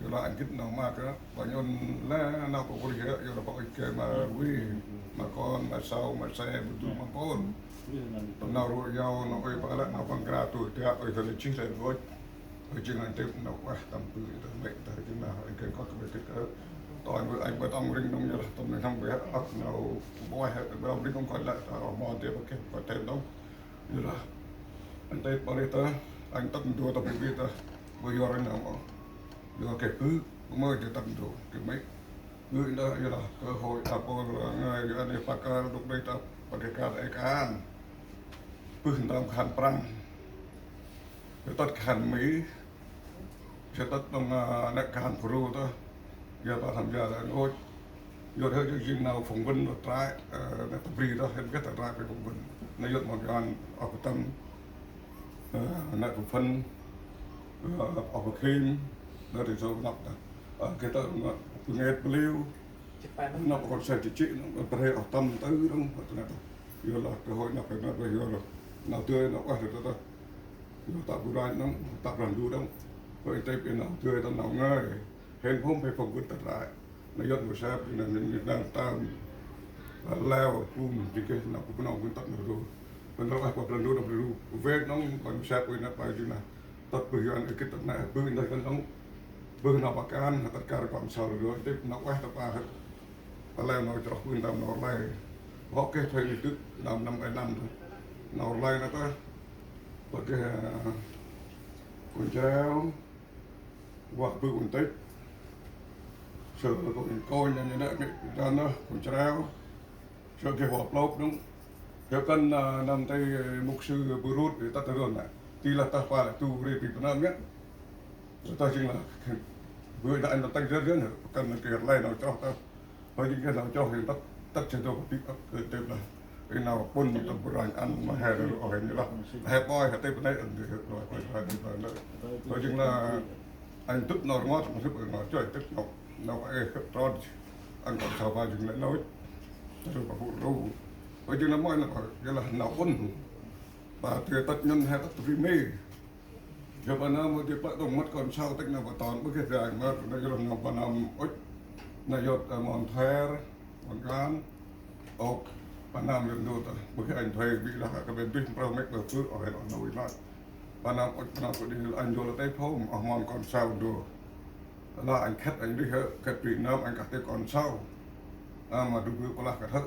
giờ là anh kích nào mà cái và nhon là nào có cái giờ là có cái mà quý mà con mà sau mà xe betul mà con nào rồi nhau nó cái phải là nào con gà tuổi thì ở cái chính là rồi ở trên anh tiếp nào quá tầm từ mệnh tới trên nào cái có cái toàn với anh bắt ông ring nông như là tầm này năm về ấp nào boy hết bây giờ không còn lại ở mò tiếp cái có thêm đâu như là anh tây bao đây anh tập đua tập biết bây giờ anh nào giờ cái cứ mới thì tập đua cái mấy người đó như là cơ hội tập người anh ấy phát lúc đây tập bật cái đại can cứ tầm khăn prang cái tất khăn mỹ sẽ tất trong đại can pro đó giờ ta tham gia là ôi giờ theo chương trình nào phỏng vấn được trái nó tập đi đó hết cái trái phải phỏng vấn nó giờ một cái ở cái tâm nợ của phân ở cái kim nó thì số nạp cái tờ nghe liu nó còn sẽ chỉ nó có thể ở tâm tới đúng không là giờ là cơ hội nó phải nó bây giờ rồi nào tươi nó quá được đó giờ tạo bù đai nó tạo làm du đông rồi tây bên nào tươi tao nào ngay hiện không phải phỏng vấn tất lại nó dân của sếp là mình đang tam leo cùng thì cái nào cũng nào cũng tận rồi mình nói qua lần đầu rồi về nó còn sếp với nó phải như nào tất bây giờ cái tận này bây giờ cái nó bây nào bạc an tất cả còn sau rồi tiếp nó quay tập ba hết leo nó cho bây giờ nó lại họ cái thời tức năm năm cái năm rồi nó lại nó ta và cái con treo hoặc bự con tết sợ là còn coi như thế này ra nó còn treo sợ cái hộp lốp đúng theo cân nằm tay mục sư bù rút để ta tới này thì là ta phải tu về Việt Nam nhất ta chính là vừa đại nó tăng rất nữa cần cái này nào cho ta với những cái nào cho thì tất trên tôi pick up cái tệp này cái nào quân tập rồi ăn mà hè rồi ở như là hè boy hè tệp này rồi với chính là anh tức nó ngót một chút nó chơi tức nó ấy tròn anh còn sao vào chừng lại nói rồi mà phụ đâu với chừng là mỗi là cái là nào quân và tuyệt tất nhân hay tất vì mê giờ bạn nào một tiếp đồng mất còn sau tích nào vào toàn bước cái dài mà nó giờ là bạn nào ích nó giờ mòn thuê mòn gan ốc bạn nào nhận được bước cái anh thuê bị là cái bên bên pro make được cứ ở đó nổi lại bạn nào có đi anh vô là tay phố ở mòn còn sau được là anh khách anh đi hết cái chuyện nam anh cả tay còn sau mà đúng có là cái thất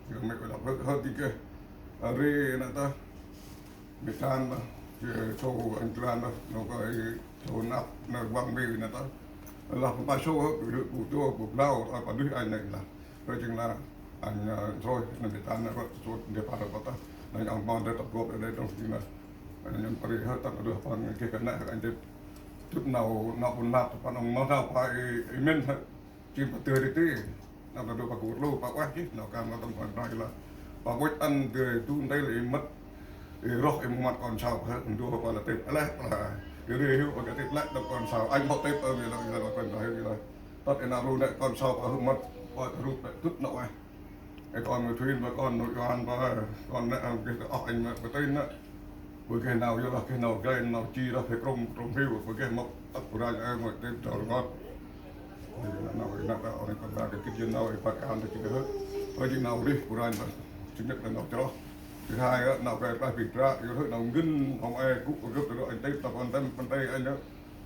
thì mấy cái đọc hơn thì cái ri nó ta bị tan mà số anh tan đó nó có số nắp nó văng về nó ta là không phải số được cụ cho cụ đau và đứa anh này là rồi chừng là anh thôi nó bị tan nó có số để phá được ta anh ông bon để tập gộp ở đây trong chừng là anh phải hết tập được còn cái này anh tiếp chút nào nó cũng nạp còn ông nó nào phải men chim tươi đi tí nào là được bạc cột lô bạc quá chứ nào càng nó tầm còn nói là bạc quét ăn tươi tu đây là mất rồi em mặt còn sao hơn đua gọi là tết lẽ là cái điều hiểu cái tết lẽ đâu còn sao anh họ tết ở vì là còn nói như là tất cả nào luôn đấy còn sao có hơn mất gọi rút lại tức nọ cái con người thuyền và con nội quan và con cái anh mà cái tên đó với cái nào cho là cái nào chi là phải trong phiêu với cái mốc tập ra em một tên trò ngon nào cái nào đó này còn ra cái chuyện nào phải can thì chỉ hết với chuyện nào đi của anh chính nhất là nào cho thứ hai á nào về việc ra rồi thôi nào ngân phòng e cũng có rất là anh tây tập anh tây anh đó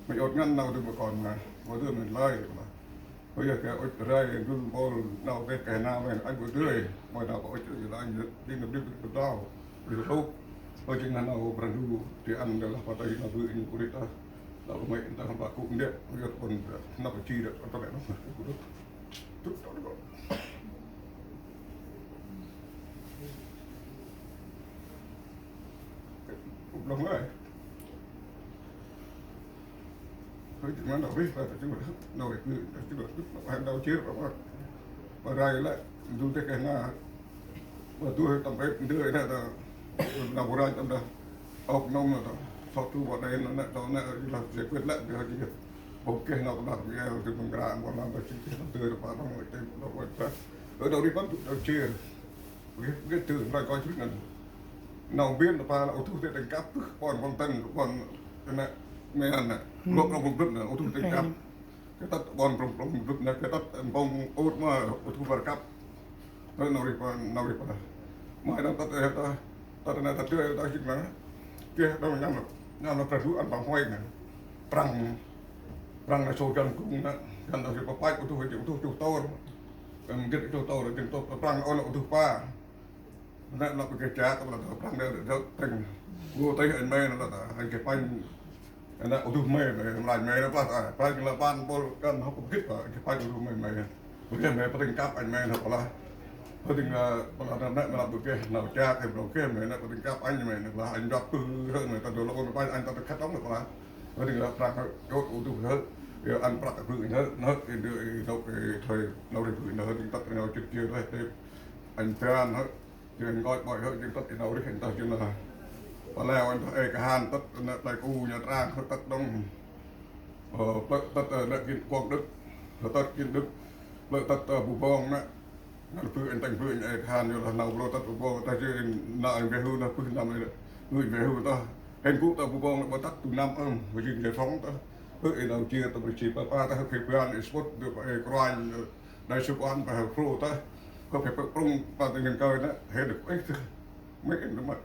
mình ột ngăn nào được mà còn mà thứ mình lai mà bây giờ cái ột ra ngân bol nào về cái nào này anh vừa tươi mọi nào có ột là anh đi được đau được đâu ở trên nào bận đủ thì ăn được là phải tay là vừa như của ta là mấy ta không phải cũng đẹp bây giờ còn nó phải chi được có lẽ nó chút đó được cũng đúng rồi thôi chúng nó đâu biết là chúng mình đâu để chúng mình nó hàng đâu chết rồi mà ra lại dùng cái nga và tôi tầm cái đưa này là nào ra tầm đó ốc nông là sau tu vào đây nó là giải quyết lại được gì ok nó có đặt cái từ bằng ra còn làm được chỉ nó tươi được vào trong người tên nó quay phát ở đâu đi bắt đâu chia cái từ này coi chút này nào biết là ba là ô thu thế đánh cắp còn con tân còn cái này mấy anh này lúc nó không biết là ô thu đánh cắp cái tật bọn trong lúc này cái tật bông út mà thu vào cắp nó nói đi mà nó tật này tật chơi tật chính là kia đâu nhắm là phải rú ăn bằng hoài này prang là số chân cũng đó gần là phải bay của thu phải thu to cái thu to là chừng to prang ôn là thu pa nên là cái trả cái là prang đây để thành vô tới anh mê là anh cái bánh anh đã thu mê này lại mê nó phát bánh là ban bol kan họ cũng biết rồi cái bánh thu mê bữa kia mê bắt tình cáp anh mê thật là bắt tình là nó là bữa kia nào cha thì bữa kia mê nó bắt tình cáp anh mê là anh đọc từ hơn người ta đồ là ôn bánh anh ta được khát đóng được là bắt tình là prang chốt thu hơn ăn prang cứ nó đưa đâu cái thời đâu để gửi nó chúng ta nó chuyện kia đấy anh phan hết chuyện gọi mọi hơn chúng ta thì đâu để hiện tại chuyện là và leo anh thấy cái hàn tất tại cu nhà trang hết tất đông tất đất kiến quang đức tất kiến đức lợi tất bù bong đó cứ anh thành cứ anh hàn như là nào lo tất bù bong ta chơi nợ anh về hưu nó cứ làm này người về hưu ta hình cũ ta bù bong nó tất từ năm với chuyện giải phóng ta cứ đầu chia ta bị chỉ pa ta phải quen sport được cái quan đại sứ quán và pro ta có phải prung ta tình hình coi đó thế được mấy cái nó mất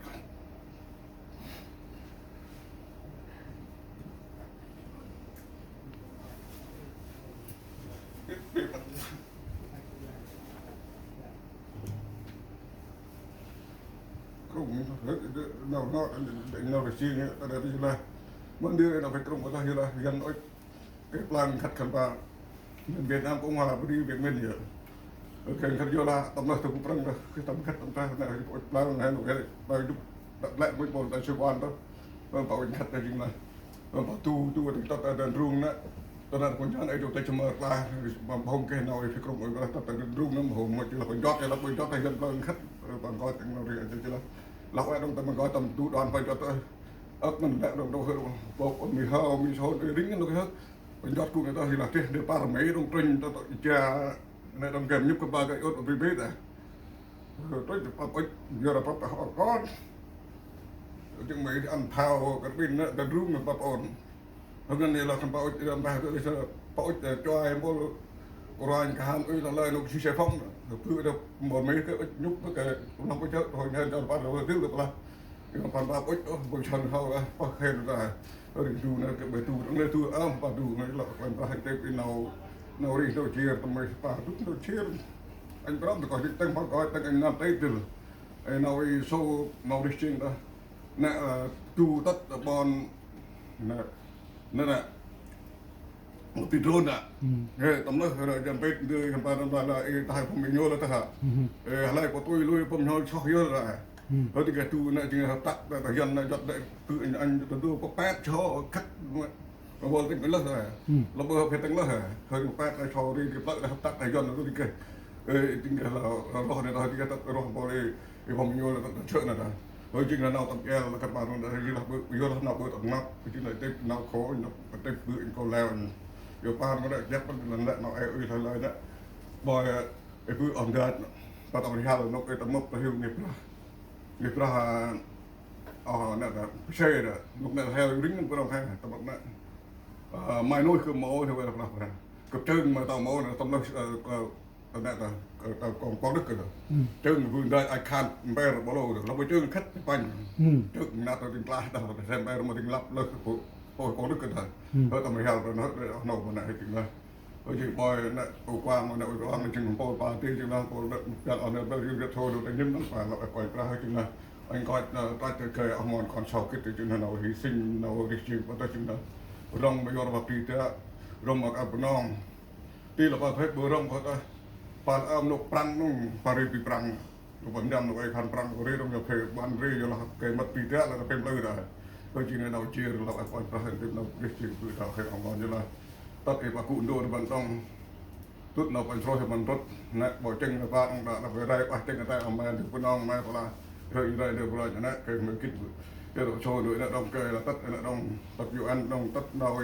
không nó phải chi nữa ta đây là muốn đưa nó phải trong cái là gần nói cái plan khát khẩn ba Việt Nam cũng hòa đi Việt Minh nhiều cái khát vô là tầm nó cũng prang cái tầm khát tầm ta này plan này nó cái bài đúc đặt lại với bộ đại sứ quán đó bảo khát là chính là bảo tu thì ta đền rung đóตอนนั้นคนชั้นไอ้ดูแต่ชมาตาบางพงแกน้อยฟิกรงก็ตัดรุ่งน้ำหอมมาจุลคนยอดแล้วคนยอดไทยกันเลยคัดบางก้อยแต่งเราเรียนจุลเราไอ้ต้องแต่บางก้อยตำดูดอนไปจอดมันแหละเราเฮบอกมีเฮามีโซนริ้งกันเลยคนยอดกูเนี่ยต้องหิลาเตเดี๋ยวป้าไม่ต้องตรึงต้องจะในต้องเก็บยุบกับบ้านก็อดไปเบ็ดต้องจะปั๊บเยอะปั๊บหอก้อนจึงไม่อันเท้ากันบินเนี่ยแต่รุ่งมันปั๊บอ่อนเพราะงั้นเนี่ยเราทำไปก็เลยไปจอยพวกรอยการเราเลยเราชี้เชฟฟ้องเพื่อเราหมดไม่ก็ยุบก็เราไปเจอคนเนี่ยเราไปเราซื้อกับเราอย่างพันบาทบริษัทเขาพอเห็นได้เราดูนะก็ไปดูต้องเลยดูไปดูนะเราเป็นประเทศที่เราเรียนเราเชียร์ทำไมป่าทุกเราเชียร์อันพร้อมแต่ก่อนที่ตั้งพักก่อนตั้งอันนั้นได้ถึงไอ้เราโซ่เราดิชิงนะเนี่ยดูตัดบอลนะนั่นแหละติดโดนอ่ะตำรวจเราจำเป็นด้วยคำพูดนั้นว่าตายผมไม่ยอมแล้วท่าอะไรก็ตัวลุยผมยอมชอบเยอะเลยเพราะที่แกดูเนี่ยจริงๆตัดแต่ยันเนี่ยจัดได้คืออันตัวดูก็แป๊ดชอคัดเราบอกที่เป็นเลิศเลยเราบอกเพชรตั้งเลิศเคยแป๊ดชอรีที่ตัดตัดแต่ยันเราที่แกจริงๆเราเนี่ยเราที่แกตัดเราบอกเลยผมยอมแล้วเชื่อนะ Hồi chính là nào tập kia là các bạn đã đi học vô là nào bữa tập ngọc chính là tết nào khó nó tết bự câu leo vô pan có đại dép lần lại nào ai ơi thời lời đó bòi cái bự ẩm đợt và tập đi học nó cái tập mốc là hiệu nghiệp là nè là xe đó lúc này theo lính của đồng khai tập mốc nè mai nuôi cứ mẫu thì vậy là cặp chân mà tàu mẫu là tầm này là còn có đức rồi chân vườn đây ai can bè bỏ lô được nó với chân khách quanh chân nát từ la đâu xem bè mà tình lấp lơ có đức rồi thôi tầm này rồi nó nổ mà này thì là rồi chỉ bòi này qua mà này qua mình chừng bòi ba tiếng chừng nào bòi đặt ở nơi bao nhiêu thôi được nhưng nó phải là quay ra hơi chừng là anh coi ta chơi ông mòn còn sau cái chừng nào hy sinh nào đi chịu và ta chừng nào rong bây giờ là tùy theo rong mà áp non tí là bao hết bữa rong có ta pan nục prang nung pari pi prang nục ban dam nục ai pan prang ko re dong yo ke ban re yo la ke mat pi da la pem leu da ko ji ne nau chi la ai pan prahen pem nau re chi pu ta ke ong on yo la tat e ba ku ndo ban tong tut nau pan tro he man tot na bo cheng na ba ong da la ve rai ba cheng ta ong ma du pu nong ma ko la re i rai de ko la na ke me kit cái độ show nữa là đông chơi là tất là đông tập vụ ăn đông tất nào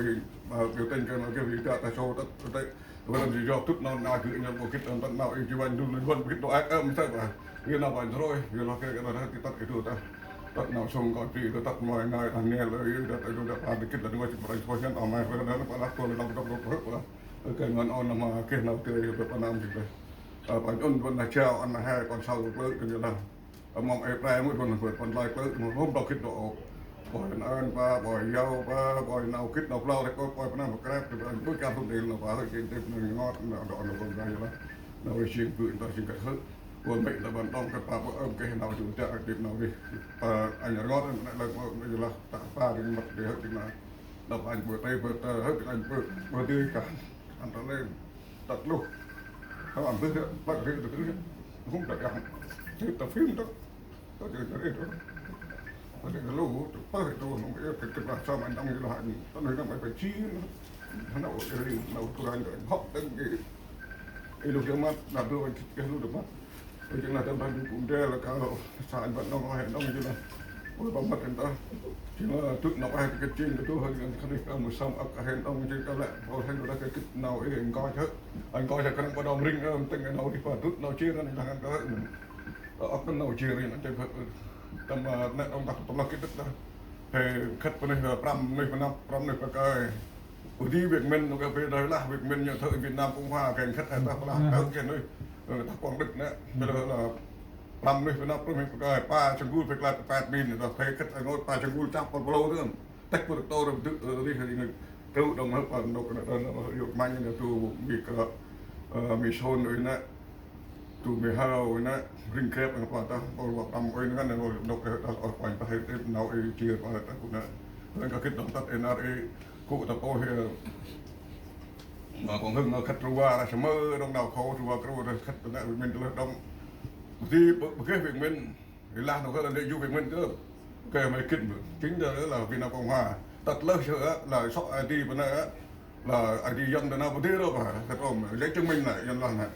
biểu tình cái nó cái gì cả ta show tất tất bây giờ chỉ do chút nó nào cứ nhận một cái tất nào chỉ bạn luôn luôn cái độ ác âm sao mà như nào bạn rồi như là cái đó thì tất cái thứ ta tất nào xong còn chỉ tất mọi ngày thằng nghe lời tất cái đó là cái là nó chỉ phải thôi hiện tại mà cái đó nó phải là tôi là đông đông hết rồi cái ngon on mà kia nào tươi được bao năm thì còn ôn vẫn là treo ăn là hai còn sau lớn cái như là mong em ra mới còn vượt còn lại lớn một hôm đầu kết độ bồi ăn và bồi dâu và bồi nào kết đầu lâu thì có bồi năm một cái thì anh bước cao thông tin là vào cái cái ngon nào đó là còn ra như đó nào đi xuyên vượt ta xuyên cái hết còn bệnh là bạn đông cái bà vợ cái nào chúng ta điểm nào đi anh là ngon là bây là tạ pha thì mặt để hết thì là đập anh vừa tay vừa hết anh vừa tươi cả anh ta lên tật luônเขาอ่านเพื่อตั้งเรื่องตัวนี้หุ้มแต่ยังที่แต่ฟิล์มต้องต้องเจออะไรตัวตอนนี้ก็รู้เปิดตัวมันก็เป็นตัวชอบมันต้องอยู่หลายตอนนี้ต้องไปชี้ท่านเอาเรื่องเราตัวนั้นก็ฮอปตั้งไอ้ลูกจะมาดับด้วยกันลูกจะมาเพราะฉะนั้นทำให้กลุ่มเดียวแล้วก็สารบัตรน้องให้น้องอยู่นะโอ้ยประมาทกันต่อที่ว่าทุกน้องให้กิจจริงตัวเขาอย่างนี้ก็มือซ้ำอักเห็นน้องจริงก็แหละพอให้ดูแล้วก็คิดน้องเองก็เถอะanh coi là cái đồng ring từng cái nào thì phải rút nào chia ra này là cái cái nào chia thì nó chơi tầm ông đặt tầm là cái tức đó thì khách bên này pram này cái đi Việt Minh nó cái về đấy là Việt Minh nhà thợ Việt Nam Cộng Hòa cái khách này ta là ở cái nơi ta Quảng Đức nữa bây giờ là pram này Việt Nam cái pa chân gul phải là 8.000 rồi thấy khách anh nói pa chân gul chắc còn lâu nữa tách được to rồi tự đi thì tự động hết phần đâu cái đó nó hiệu mạnh như là tu bị cái bị sôn rồi nè tu bị hao rồi nè ring kẹp cái quả ta bao gồm tầm cái này rồi đâu cái đó ở ngoài ta hay nào ấy chia qua ta cũng nè nên cái động tác NRA cụ ta coi mà còn hưng khách trua là sớm mơ đông đầu khô trua khách tụi mình tụi đông thì cái việc mình thì làm nó là để du việc mình cơ cái mấy kinh chính là Việt Nam Cộng Hòa tật lớp sữa là số ID bên này là ID dân là nào có thế đâu mà thật không giấy chứng minh này dân là này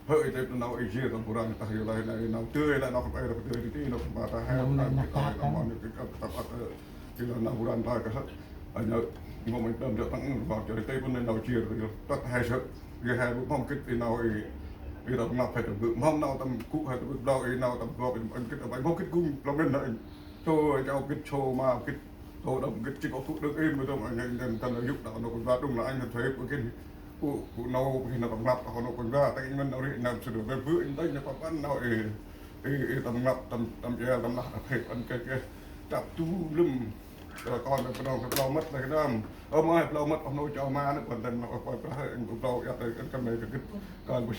hơi thì nào ý chia trong Quran ta hiểu là này nào tươi là nó phải là tươi thì nó mà ta hay là cái nó mòn cái tập thì là nào Quran thôi cái hết anh nhớ ngồi mình đâm cho tăng vào cho tây bên này nào chia rồi tất hai sự cái hai bữa mong kích thì nào thì là nào phải được mong nào tầm cụ hay được đâu nào tầm vào anh kích ở mong kích cungเราbên này thôi cho kích show mà kích thôi đồng cái chỉ có phụ được im mới thôi anh nên thân là giúp đạo nó còn ra đúng là anh thấy cái cụ nâu thì nó còn ngập họ nó còn ra tay mình nào đi làm sự được về vươn đây nó còn ăn nào tầm ngập tầm che tầm lạc hệ ăn cái chặt chú lưng còn là cái đầu mất này cái đó ông ơi lâu mất ông nuôi cho ma nó còn tình nó còn cái ông lâu cái này cái còn